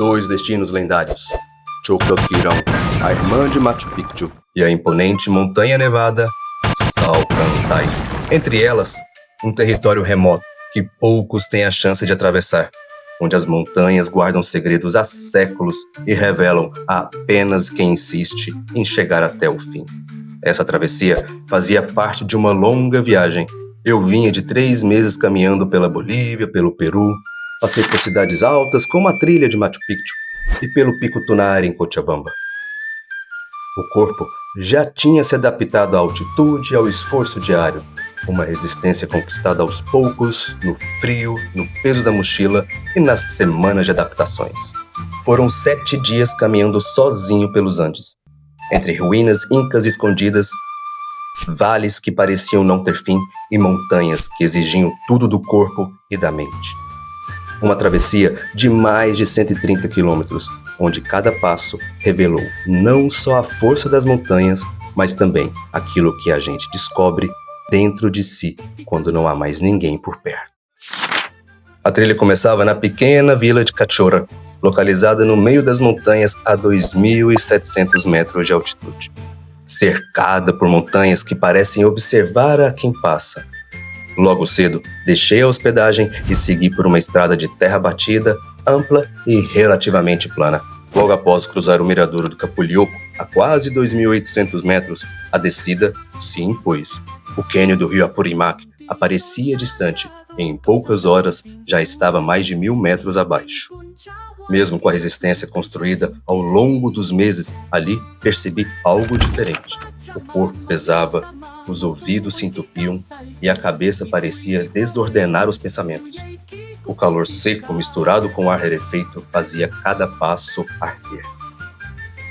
Dois destinos lendários: Choqquequirão, a irmã de Machu Picchu, e a imponente Montanha Nevada Salcantay. Entre elas, um território remoto que poucos têm a chance de atravessar, onde as montanhas guardam segredos há séculos e revelam a apenas quem insiste em chegar até o fim. Essa travessia fazia parte de uma longa viagem. Eu vinha de 3 meses caminhando pela Bolívia, pelo Peru, passei por cidades altas como a trilha de Machu Picchu e pelo Pico Tunari em Cochabamba. O corpo já tinha se adaptado à altitude e ao esforço diário, uma resistência conquistada aos poucos, no frio, no peso da mochila e nas semanas de adaptações. Foram 7 dias caminhando sozinho pelos Andes, entre ruínas incas escondidas, vales que pareciam não ter fim e montanhas que exigiam tudo do corpo e da mente. Uma travessia de mais de 130 quilômetros, onde cada passo revelou não só a força das montanhas, mas também aquilo que a gente descobre dentro de si quando não há mais ninguém por perto. A trilha começava na pequena vila de Cachorra, localizada no meio das montanhas a 2.700 metros de altitude, cercada por montanhas que parecem observar a quem passa. Logo cedo, deixei a hospedagem e segui por uma estrada de terra batida, ampla e relativamente plana. Logo após cruzar o miradouro do Capulioco, a quase 2.800 metros, a descida se impôs. O cânion do rio Apurimac aparecia distante e em poucas horas já estava mais de 1.000 metros abaixo. Mesmo com a resistência construída ao longo dos meses, ali percebi algo diferente. O corpo pesava, os ouvidos se entupiam e a cabeça parecia desordenar os pensamentos. O calor seco misturado com o ar rarefeito fazia cada passo arder.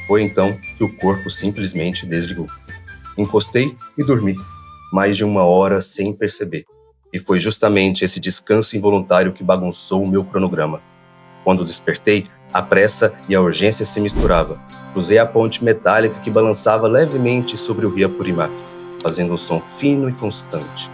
Foi então que o corpo simplesmente desligou. Encostei e dormi, mais de 1 hora sem perceber. E foi justamente esse descanso involuntário que bagunçou o meu cronograma. Quando despertei, a pressa e a urgência se misturavam. Cruzei a ponte metálica que balançava levemente sobre o rio Apurimac, fazendo um som fino e constante.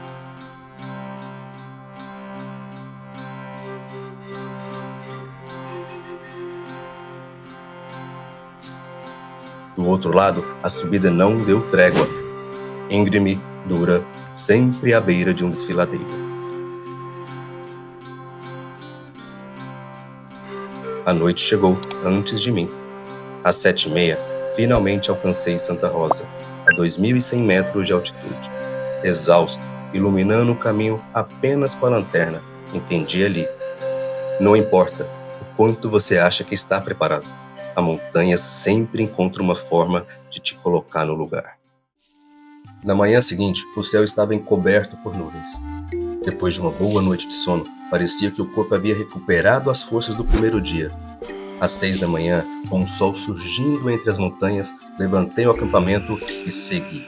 Do outro lado, a subida não deu trégua. Íngreme, dura, sempre à beira de um desfiladeiro. A noite chegou antes de mim. Às 7h30, finalmente alcancei Santa Rosa, a 2.100 metros de altitude. Exausto, iluminando o caminho apenas com a lanterna, entendi ali. Não importa o quanto você acha que está preparado, a montanha sempre encontra uma forma de te colocar no lugar. Na manhã seguinte, o céu estava encoberto por nuvens. Depois de uma boa noite de sono, parecia que o corpo havia recuperado as forças do primeiro dia. Às 6h, com o sol surgindo entre as montanhas, levantei o acampamento e segui.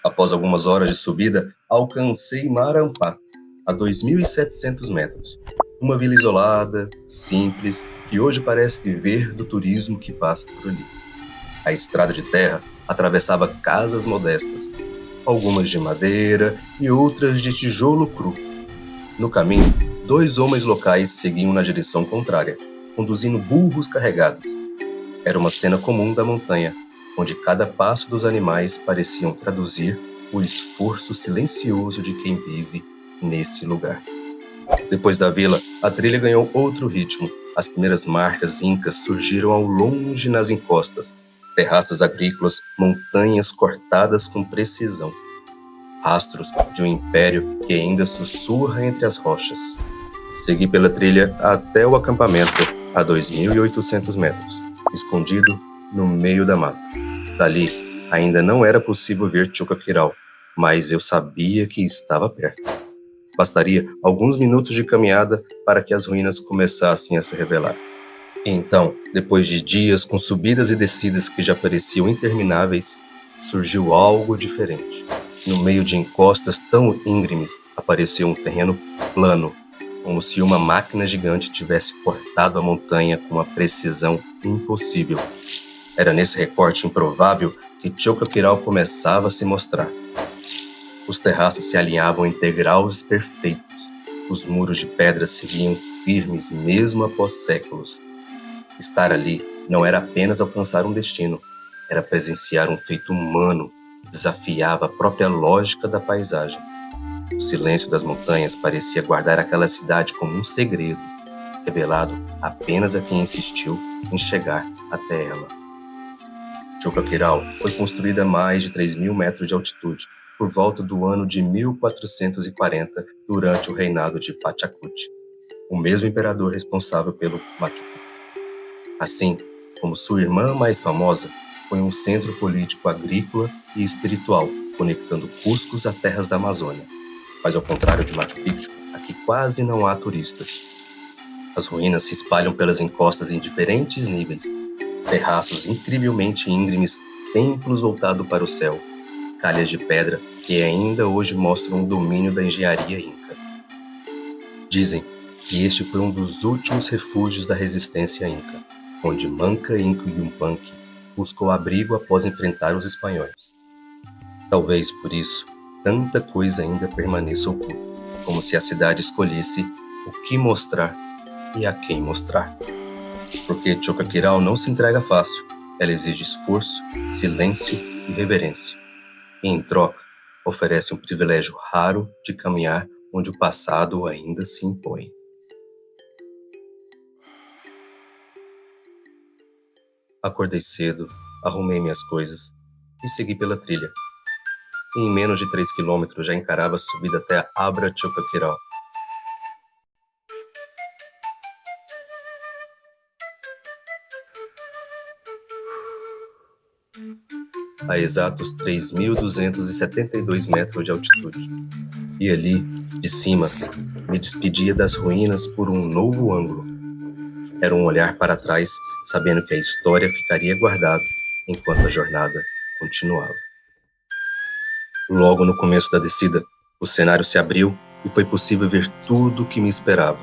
Após algumas horas de subida, alcancei Marampá, a 2.700 metros. Uma vila isolada, simples, que hoje parece viver do turismo que passa por ali. A estrada de terra atravessava casas modestas, algumas de madeira e outras de tijolo cru. No caminho, 2 homens locais seguiam na direção contrária, conduzindo burros carregados. Era uma cena comum da montanha, onde cada passo dos animais pareciam traduzir o esforço silencioso de quem vive nesse lugar. Depois da vila, a trilha ganhou outro ritmo. As primeiras marcas incas surgiram ao longe nas encostas, terraças agrícolas, montanhas cortadas com precisão. Rastros de um império que ainda sussurra entre as rochas. Segui pela trilha até o acampamento, a 2.800 metros, escondido no meio da mata. Dali, ainda não era possível ver Choqquequirão, mas eu sabia que estava perto. Bastaria alguns minutos de caminhada para que as ruínas começassem a se revelar. Então, depois de dias com subidas e descidas que já pareciam intermináveis, surgiu algo diferente. No meio de encostas tão íngremes, apareceu um terreno plano, como se uma máquina gigante tivesse cortado a montanha com uma precisão impossível. Era nesse recorte improvável que Choqquequirão começava a se mostrar. Os terraços se alinhavam em degraus perfeitos. Os muros de pedra seguiam firmes mesmo após séculos. Estar ali não era apenas alcançar um destino, era presenciar um feito humano que desafiava a própria lógica da paisagem. O silêncio das montanhas parecia guardar aquela cidade como um segredo, revelado apenas a quem insistiu em chegar até ela. Choqquequirao foi construída a mais de 3.000 metros de altitude, por volta do ano de 1440, durante o reinado de Pachacuti, o mesmo imperador responsável pelo Machu Picchu. Assim como sua irmã mais famosa, foi um centro político agrícola e espiritual, conectando Cusco às terras da Amazônia. Mas ao contrário de Machu Picchu, aqui quase não há turistas. As ruínas se espalham pelas encostas em diferentes níveis, terraços incrivelmente íngremes, templos voltados para o céu, calhas de pedra que ainda hoje mostram o domínio da engenharia inca. Dizem que este foi um dos últimos refúgios da resistência inca, onde Manca Inca Yupanqui buscou abrigo após enfrentar os espanhóis. Talvez por isso, tanta coisa ainda permaneça oculta, como se a cidade escolhesse o que mostrar e a quem mostrar. Porque Choqquequirao não se entrega fácil, ela exige esforço, silêncio e reverência. E, em troca, oferece um privilégio raro de caminhar onde o passado ainda se impõe. Acordei cedo, arrumei minhas coisas e segui pela trilha. E em menos de 3 quilômetros já encarava a subida até a Abra Choqquequirao. A exatos 3.272 metros de altitude. E ali, de cima, me despedia das ruínas por um novo ângulo. Era um olhar para trás, sabendo que a história ficaria guardada enquanto a jornada continuava. Logo no começo da descida, o cenário se abriu e foi possível ver tudo o que me esperava.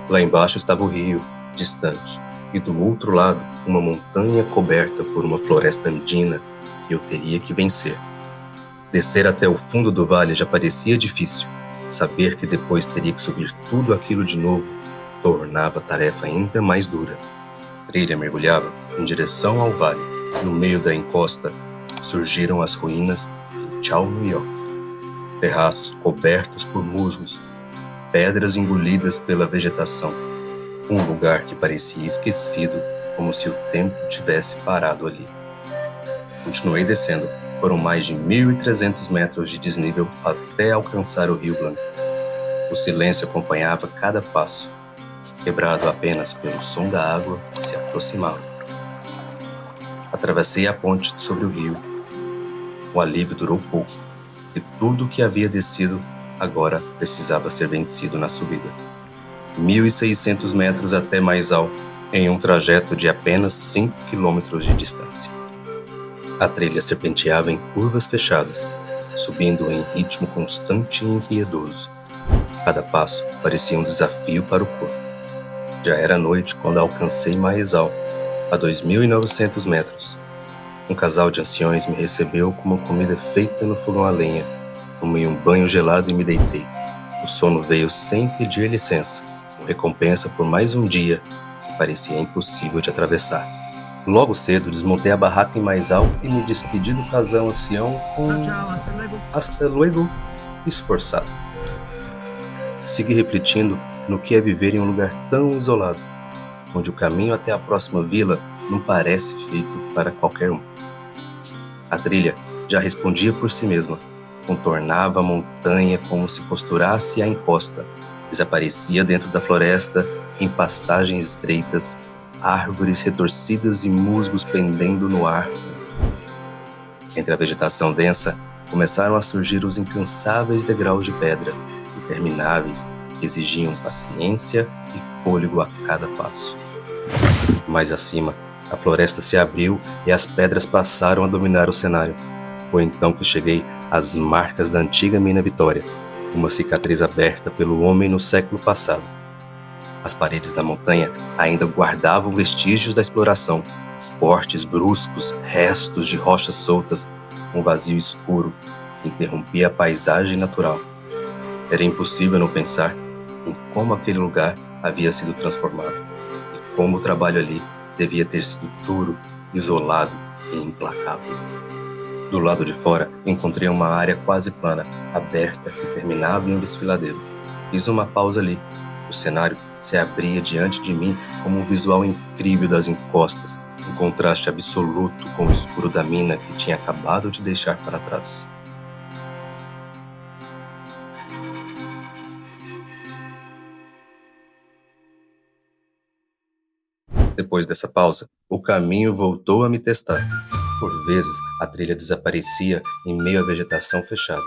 Lá embaixo estava o rio, distante, e do outro lado, uma montanha coberta por uma floresta andina que eu teria que vencer. Descer até o fundo do vale já parecia difícil. Saber que depois teria que subir tudo aquilo de novo tornava a tarefa ainda mais dura. A trilha mergulhava em direção ao vale. No meio da encosta, surgiram as ruínas de Chaunuiok. Terraços cobertos por musgos, pedras engolidas pela vegetação. Um lugar que parecia esquecido, como se o tempo tivesse parado ali. Continuei descendo. Foram mais de 1.300 metros de desnível até alcançar o Rio Blanco. O silêncio acompanhava cada passo, quebrado apenas pelo som da água que se aproximava. Atravessei a ponte sobre o rio. O alívio durou pouco, e tudo o que havia descido agora precisava ser vencido na subida. 1.600 metros até mais alto, em um trajeto de apenas 5 quilômetros de distância. A trilha serpenteava em curvas fechadas, subindo em ritmo constante e impiedoso. Cada passo parecia um desafio para o corpo. Já era noite quando alcancei Maezal, a 2.900 metros. Um casal de anciões me recebeu com uma comida feita no fogão a lenha. Tomei um banho gelado e me deitei. O sono veio sem pedir licença, uma recompensa por mais um dia que parecia impossível de atravessar. Logo cedo, desmontei a barraca em Maezal e me despedi do casal ancião com hasta luego esforçado. Segui refletindo no que é viver em um lugar tão isolado, onde o caminho até a próxima vila não parece feito para qualquer um. A trilha já respondia por si mesma, contornava a montanha como se costurasse a encosta, desaparecia dentro da floresta em passagens estreitas, árvores retorcidas e musgos pendendo no ar. Entre a vegetação densa, começaram a surgir os incansáveis degraus de pedra, intermináveis, que exigiam paciência e fôlego a cada passo. Mais acima, a floresta se abriu e as pedras passaram a dominar o cenário. Foi então que cheguei às marcas da antiga mina Vitória, uma cicatriz aberta pelo homem no século passado. As paredes da montanha ainda guardavam vestígios da exploração, cortes bruscos, restos de rochas soltas, um vazio escuro que interrompia a paisagem natural. Era impossível não pensar em como aquele lugar havia sido transformado e como o trabalho ali devia ter sido duro, isolado e implacável. Do lado de fora, encontrei uma área quase plana, aberta, que terminava em um desfiladeiro. Fiz uma pausa ali. O cenário se abria diante de mim como um visual incrível das encostas, em contraste absoluto com o escuro da mina que tinha acabado de deixar para trás. Depois dessa pausa, o caminho voltou a me testar. Por vezes, a trilha desaparecia em meio à vegetação fechada,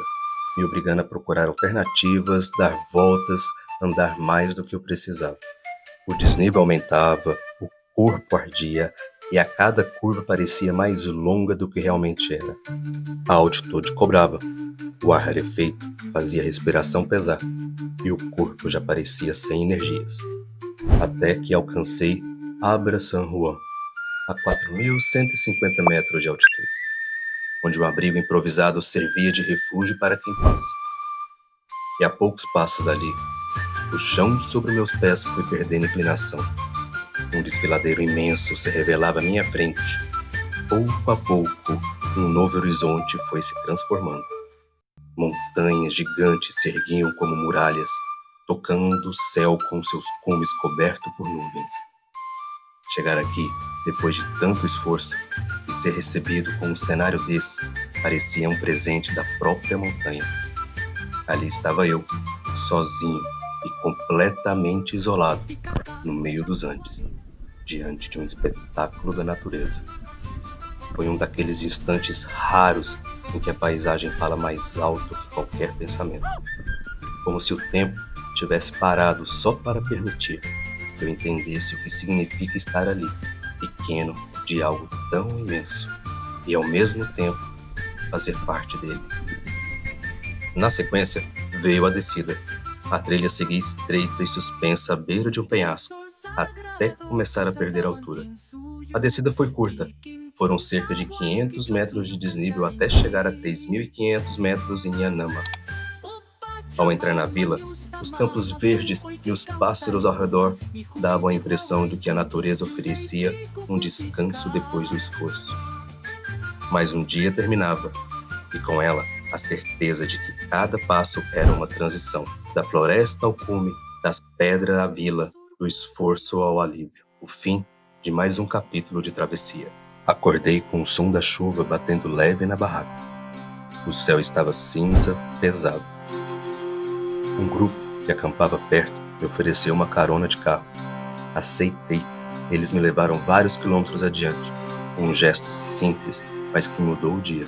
me obrigando a procurar alternativas, dar voltas, andar mais do que eu precisava. O desnível aumentava, o corpo ardia e a cada curva parecia mais longa do que realmente era. A altitude cobrava, o ar rarefeito fazia a respiração pesar e o corpo já parecia sem energias. Até que alcancei Abra San Juan, a 4.150 metros de altitude, onde um abrigo improvisado servia de refúgio para quem passa. E a poucos passos dali, o chão sobre meus pés foi perdendo inclinação. Um desfiladeiro imenso se revelava à minha frente. Pouco a pouco, um novo horizonte foi se transformando. Montanhas gigantes se erguiam como muralhas, tocando o céu com seus cumes cobertos por nuvens. Chegar aqui, depois de tanto esforço, e ser recebido com um cenário desse, parecia um presente da própria montanha. Ali estava eu, sozinho e completamente isolado, no meio dos Andes, diante de um espetáculo da natureza. Foi um daqueles instantes raros em que a paisagem fala mais alto que qualquer pensamento. Como se o tempo tivesse parado só para permitir que eu entendesse o que significa estar ali, pequeno de algo tão imenso, e ao mesmo tempo fazer parte dele. Na sequência, veio a descida. A trilha seguia estreita e suspensa à beira de um penhasco, até começar a perder a altura. A descida foi curta. Foram cerca de 500 metros de desnível até chegar a 3.500 metros em Yanama. Ao entrar na vila, os campos verdes e os pássaros ao redor davam a impressão de que a natureza oferecia um descanso depois do esforço. Mas um dia terminava, e com ela a certeza de que cada passo era uma transição, da floresta ao cume, das pedras à vila, do esforço ao alívio, o fim de mais um capítulo de travessia. Acordei com o som da chuva batendo leve na barraca. O céu estava cinza, pesado. Um grupo que acampava perto me ofereceu uma carona de carro. Aceitei. Eles me levaram vários quilômetros adiante, um gesto simples, mas que mudou o dia.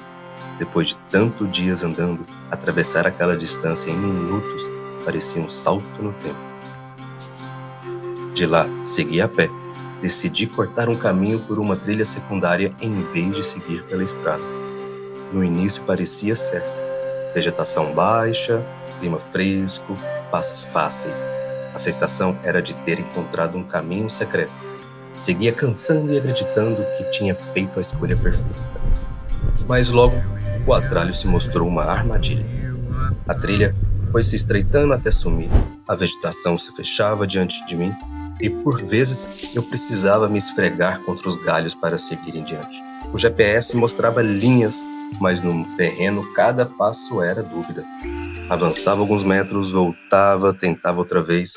Depois de tantos dias andando, atravessar aquela distância em minutos parecia um salto no tempo. De lá, segui a pé. Decidi cortar um caminho por uma trilha secundária em vez de seguir pela estrada. No início parecia certo. Vegetação baixa, clima fresco, passos fáceis. A sensação era de ter encontrado um caminho secreto. Seguia cantando e acreditando que tinha feito a escolha perfeita. Mas logo, o atalho se mostrou uma armadilha. A trilha foi se estreitando até sumir. A vegetação se fechava diante de mim e, por vezes, eu precisava me esfregar contra os galhos para seguir em diante. O GPS mostrava linhas, mas no terreno cada passo era dúvida. Avançava alguns metros, voltava, tentava outra vez,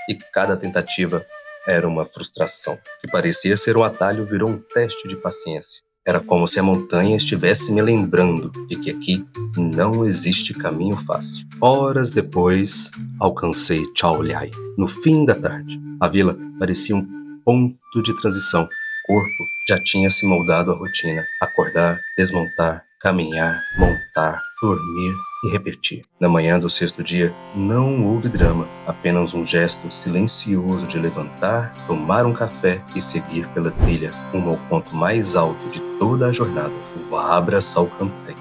e cada tentativa era uma frustração. O que parecia ser um atalho virou um teste de paciência. Era como se a montanha estivesse me lembrando de que aqui não existe caminho fácil. Horas depois, alcancei Chaoliai, no fim da tarde. A vila parecia um ponto de transição. O corpo já tinha se moldado à rotina. Acordar, desmontar, caminhar, montar, dormir e repetir. Na manhã do sexto dia, não houve drama, apenas um gesto silencioso de levantar, tomar um café e seguir pela trilha, rumo ao ponto mais alto de toda a jornada, o Abra Salcantay.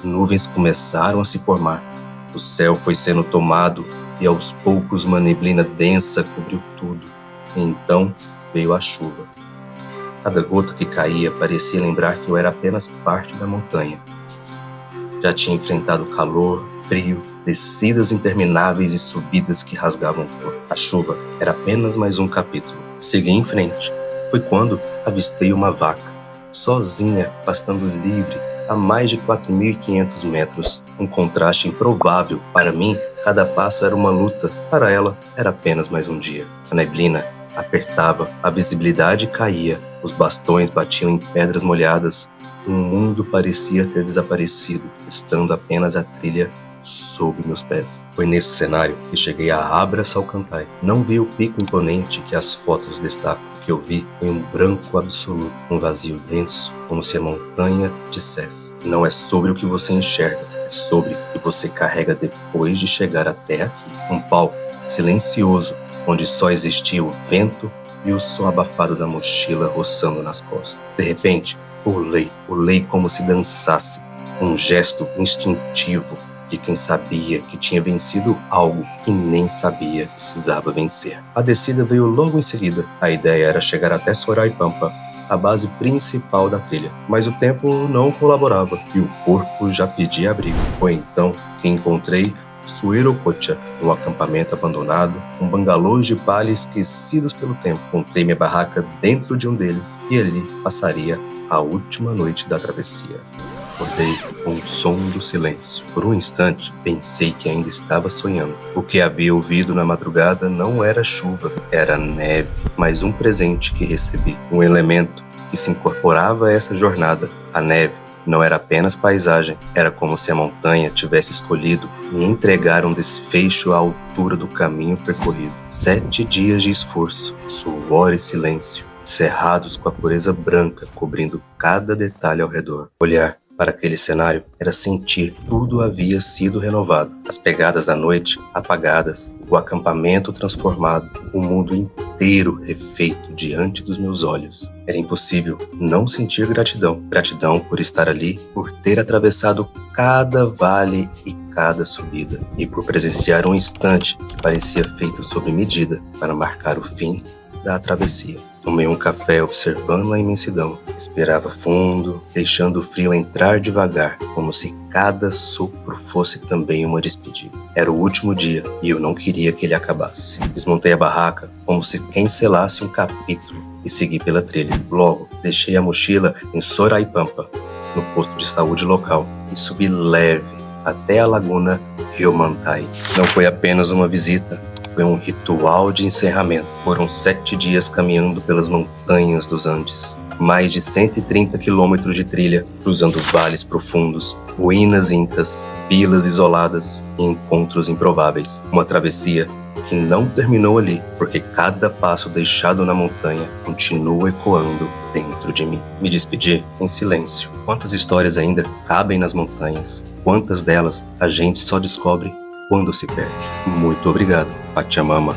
Nuvens começaram a se formar, o céu foi sendo tomado e aos poucos uma neblina densa cobriu tudo. E então veio a chuva. Cada gota que caía parecia lembrar que eu era apenas parte da montanha. Já tinha enfrentado calor, frio descidas intermináveis e subidas que rasgavam o corpo. A chuva era apenas mais um capítulo. Segui em frente. Foi quando avistei uma vaca, sozinha, pastando livre a mais de 4.500 metros. Um contraste improvável. Para mim, cada passo era uma luta. Para ela, era apenas mais um dia. A neblina apertava, a visibilidade caía, os bastões batiam em pedras molhadas. O mundo parecia ter desaparecido, estando apenas a trilha sob meus pés. Foi nesse cenário que cheguei a Abra Salcantay. Não vi o pico imponente que as fotos destacam. O que eu vi foi um branco absoluto, um vazio denso, como se a montanha dissesse: não é sobre o que você enxerga, é sobre o que você carrega depois de chegar até aqui. Um palco silencioso, onde só existia o vento e o som abafado da mochila roçando nas costas. De repente, pulei como se dançasse, um gesto instintivo de quem sabia que tinha vencido algo que nem sabia precisava vencer. A descida veio logo em seguida. A ideia era chegar até Soraipampa, a base principal da trilha, mas o tempo não colaborava e o corpo já pedia abrigo. Foi então que encontrei Suerococha, um acampamento abandonado, um bangalô de palha esquecidos pelo tempo. Montei minha barraca dentro de um deles e ali passaria a última noite da travessia. Acordei com o som do silêncio. Por um instante, pensei que ainda estava sonhando. O que havia ouvido na madrugada não era chuva, era neve. Mais um presente que recebi. Um elemento que se incorporava a essa jornada. A neve não era apenas paisagem. Era como se a montanha tivesse escolhido me entregar um desfecho à altura do caminho percorrido. 7 dias de esforço, suor e silêncio, cerrados com a pureza branca cobrindo cada detalhe ao redor. Olhar para aquele cenário era sentir tudo havia sido renovado. As pegadas da noite apagadas, o acampamento transformado, o mundo inteiro refeito diante dos meus olhos. Era impossível não sentir gratidão. Gratidão por estar ali, por ter atravessado cada vale e cada subida, e por presenciar um instante que parecia feito sob medida para marcar o fim da travessia. Tomei um café observando a imensidão. Esperava fundo, deixando o frio entrar devagar, como se cada sopro fosse também uma despedida. Era o último dia e eu não queria que ele acabasse. Desmontei a barraca como se quem selasse um capítulo e segui pela trilha. Logo, deixei a mochila em Soraipampa, no posto de saúde local, e subi leve até a laguna Riomantai. Não foi apenas uma visita, foi um ritual de encerramento. Foram 7 dias caminhando pelas montanhas dos Andes. Mais de 130 quilômetros de trilha, cruzando vales profundos, ruínas incas, vilas isoladas e encontros improváveis. Uma travessia que não terminou ali, porque cada passo deixado na montanha continua ecoando dentro de mim. Me despedi em silêncio. Quantas histórias ainda cabem nas montanhas? Quantas delas a gente só descobre quando se perde? Muito obrigado, Pachamama.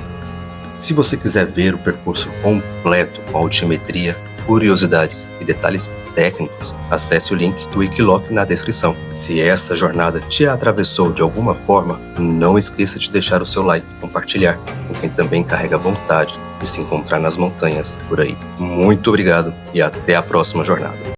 Se você quiser ver o percurso completo com altimetria, curiosidades e detalhes técnicos, acesse o link do Wikiloc na descrição. Se essa jornada te atravessou de alguma forma, não esqueça de deixar o seu like, compartilhar com quem também carrega vontade de se encontrar nas montanhas por aí. Muito obrigado e até a próxima jornada.